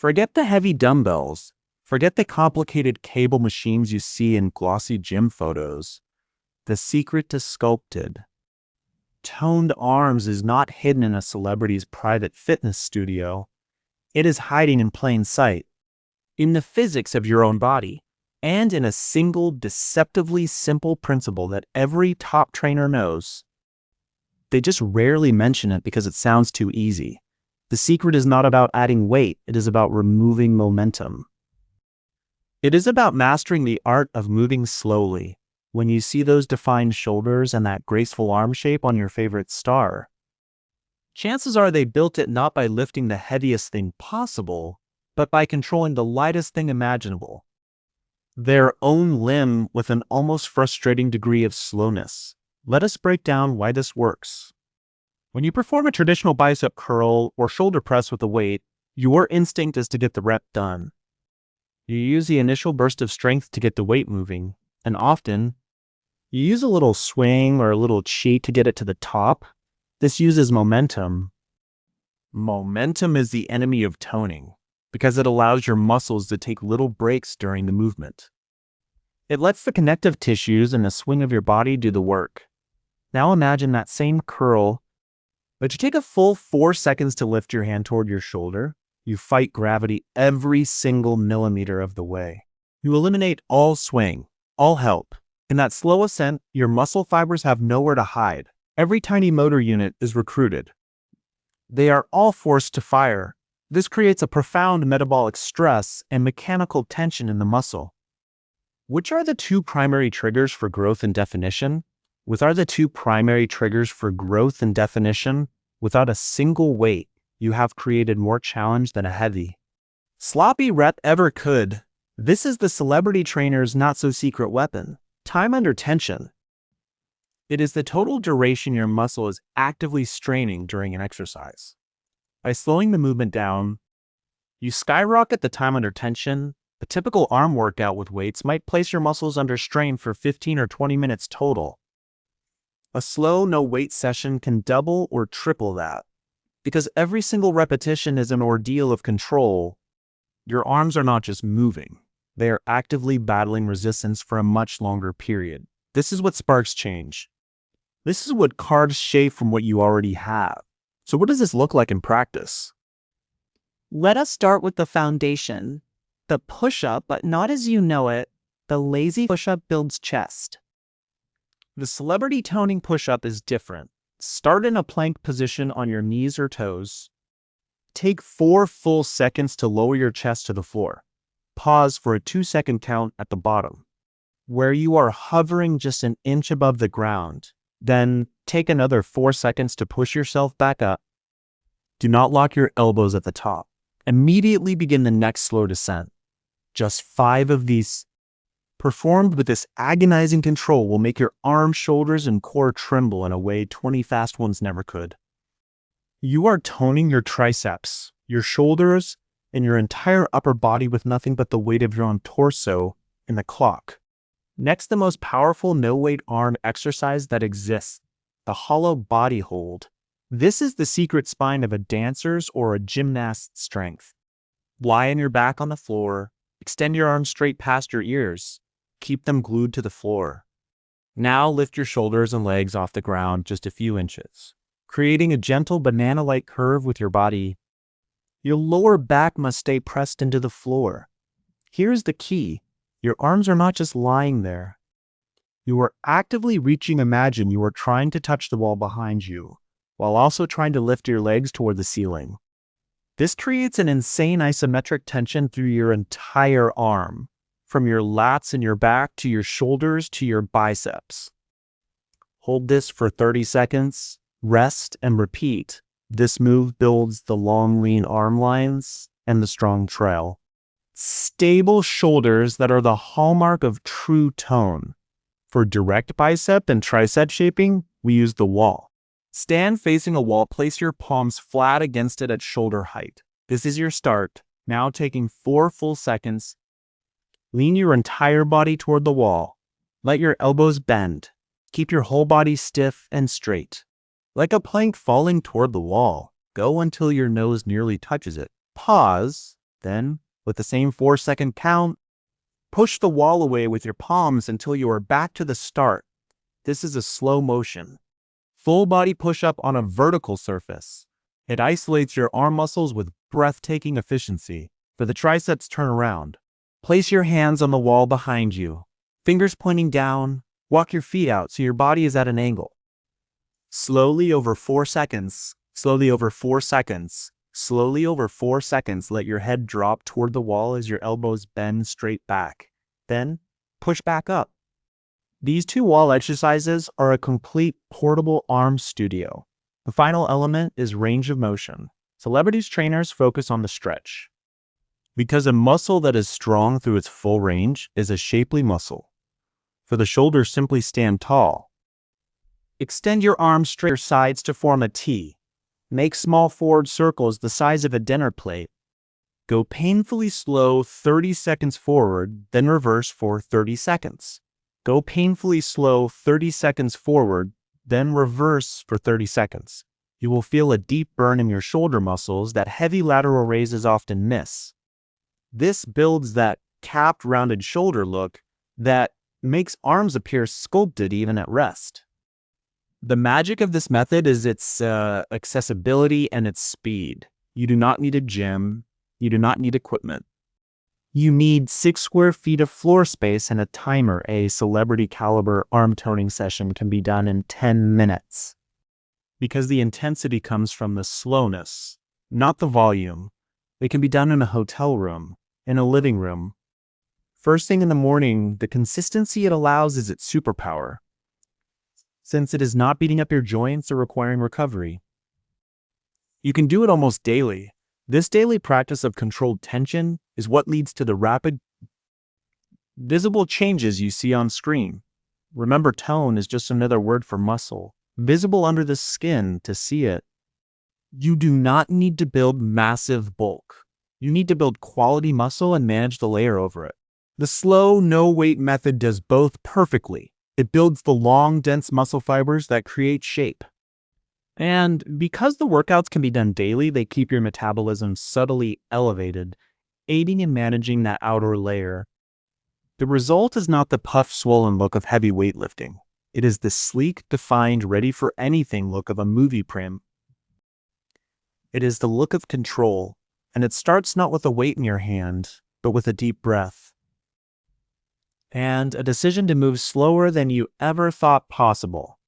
Forget the heavy dumbbells. Forget the complicated cable machines you see in glossy gym photos. The secret to sculpted, toned arms is not hidden in a celebrity's private fitness studio. It is hiding in plain sight, in the physics of your own body, and in a single deceptively simple principle that every top trainer knows. They just rarely mention it because it sounds too easy. The secret is not about adding weight, it is about removing momentum. It is about mastering the art of moving slowly. When you see those defined shoulders and that graceful arm shape on your favorite star, chances are they built it not by lifting the heaviest thing possible, but by controlling the lightest thing imaginable. Their own limb with an almost frustrating degree of slowness. Let us break down why this works. When you perform a traditional bicep curl or shoulder press with a weight, your instinct is to get the rep done. You use the initial burst of strength to get the weight moving, and often, you use a little swing or a little cheat to get it to the top. This uses momentum. Momentum is the enemy of toning because it allows your muscles to take little breaks during the movement. It lets the connective tissues and the swing of your body do the work. Now imagine that same curl, but you take a full 4 seconds to lift your hand toward your shoulder. You fight gravity every single millimeter of the way. You eliminate all swing, all help. In that slow ascent, your muscle fibers have nowhere to hide. Every tiny motor unit is recruited. They are all forced to fire. This creates a profound metabolic stress and mechanical tension in the muscle. Which are the two primary triggers for growth and definition? Without a single weight, you have created more challenge than a heavy, sloppy rep ever could. This is the celebrity trainer's not-so-secret weapon. Time under tension. It is the total duration your muscle is actively straining during an exercise. By slowing the movement down, you skyrocket the time under tension. A typical arm workout with weights might place your muscles under strain for 15 or 20 minutes total. A slow, no-weight session can double or triple that. Because every single repetition is an ordeal of control, your arms are not just moving. They are actively battling resistance for a much longer period. This is what sparks change. This is what carves shape from what you already have. So what does this look like in practice? Let us start with the foundation. The push-up, but not as you know it. The lazy push-up builds chest. The celebrity toning push-up is different. Start in a plank position on your knees or toes. Take 4 full seconds to lower your chest to the floor. Pause for a 2-second count at the bottom, where you are hovering just an inch above the ground. Then take another 4 seconds to push yourself back up. Do not lock your elbows at the top. Immediately begin the next slow descent. Just 5 of these, performed with this agonizing control, will make your arms, shoulders, and core tremble in a way 20 fast ones never could. You are toning your triceps, your shoulders, and your entire upper body with nothing but the weight of your own torso in the clock. Next, the most powerful no-weight arm exercise that exists, the hollow body hold. This is the secret spine of a dancer's or a gymnast's strength. Lie on your back on the floor, extend your arms straight past your ears, keep them glued to the floor. Now lift your shoulders and legs off the ground just a few inches, creating a gentle banana-like curve with your body. Your lower back must stay pressed into the floor. Here's the key. Your arms are not just lying there. You are actively reaching. Imagine you are trying to touch the wall behind you, while also trying to lift your legs toward the ceiling. This creates an insane isometric tension through your entire arm, from your lats and your back to your shoulders to your biceps. Hold this for 30 seconds, rest, and repeat. This move builds the long, lean arm lines and the strong trail. Stable shoulders that are the hallmark of true tone. For direct bicep and tricep shaping, we use the wall. Stand facing a wall, place your palms flat against it at shoulder height. This is your start. Now taking 4 full seconds, lean your entire body toward the wall. Let your elbows bend. Keep your whole body stiff and straight. Like a plank falling toward the wall, go until your nose nearly touches it. Pause Then, with the same 4-second count, push the wall away with your palms until you are back to the start. This is a slow motion. Full body push-up on a vertical surface. It isolates your arm muscles with breathtaking efficiency. For the triceps, turn around. Place your hands on the wall behind you. Fingers pointing down. Walk your feet out so your body is at an angle. Slowly over 4 seconds. Slowly over 4 seconds. Slowly over 4 seconds, let your head drop toward the wall as your elbows bend straight back. Then, push back up. These 2 wall exercises are a complete portable arm studio. The final element is range of motion. Celebrities trainers focus on the stretch, because a muscle that is strong through its full range is a shapely muscle. For the shoulders, simply stand tall. Extend your arms straight to your sides to form a T. Make small forward circles the size of a dinner plate. Go painfully slow 30 seconds forward, then reverse for 30 seconds. Go painfully slow 30 seconds forward, then reverse for 30 seconds. You will feel a deep burn in your shoulder muscles that heavy lateral raises often miss. This builds that capped, rounded shoulder look that makes arms appear sculpted even at rest. The magic of this method is its accessibility and its speed. You do not need a gym. You do not need equipment. You need 6 square feet of floor space and a timer. A celebrity caliber arm toning session can be done in 10 minutes. Because the intensity comes from the slowness, not the volume. It can be done in a hotel room, in a living room. First thing in the morning, the consistency it allows is its superpower, since it is not beating up your joints or requiring recovery. You can do it almost daily. This daily practice of controlled tension is what leads to the rapid, visible changes you see on screen. Remember, tone is just another word for muscle, visible under the skin to see it. You do not need to build massive bulk. You need to build quality muscle and manage the layer over it. The slow, no-weight method does both perfectly. It builds the long, dense muscle fibers that create shape. And because the workouts can be done daily, they keep your metabolism subtly elevated, aiding in managing that outer layer. The result is not the puffed, swollen look of heavy weightlifting. It is the sleek, defined, ready-for-anything look of a movie prim. It is the look of control, and it starts not with a weight in your hand, but with a deep breath. And a decision to move slower than you ever thought possible.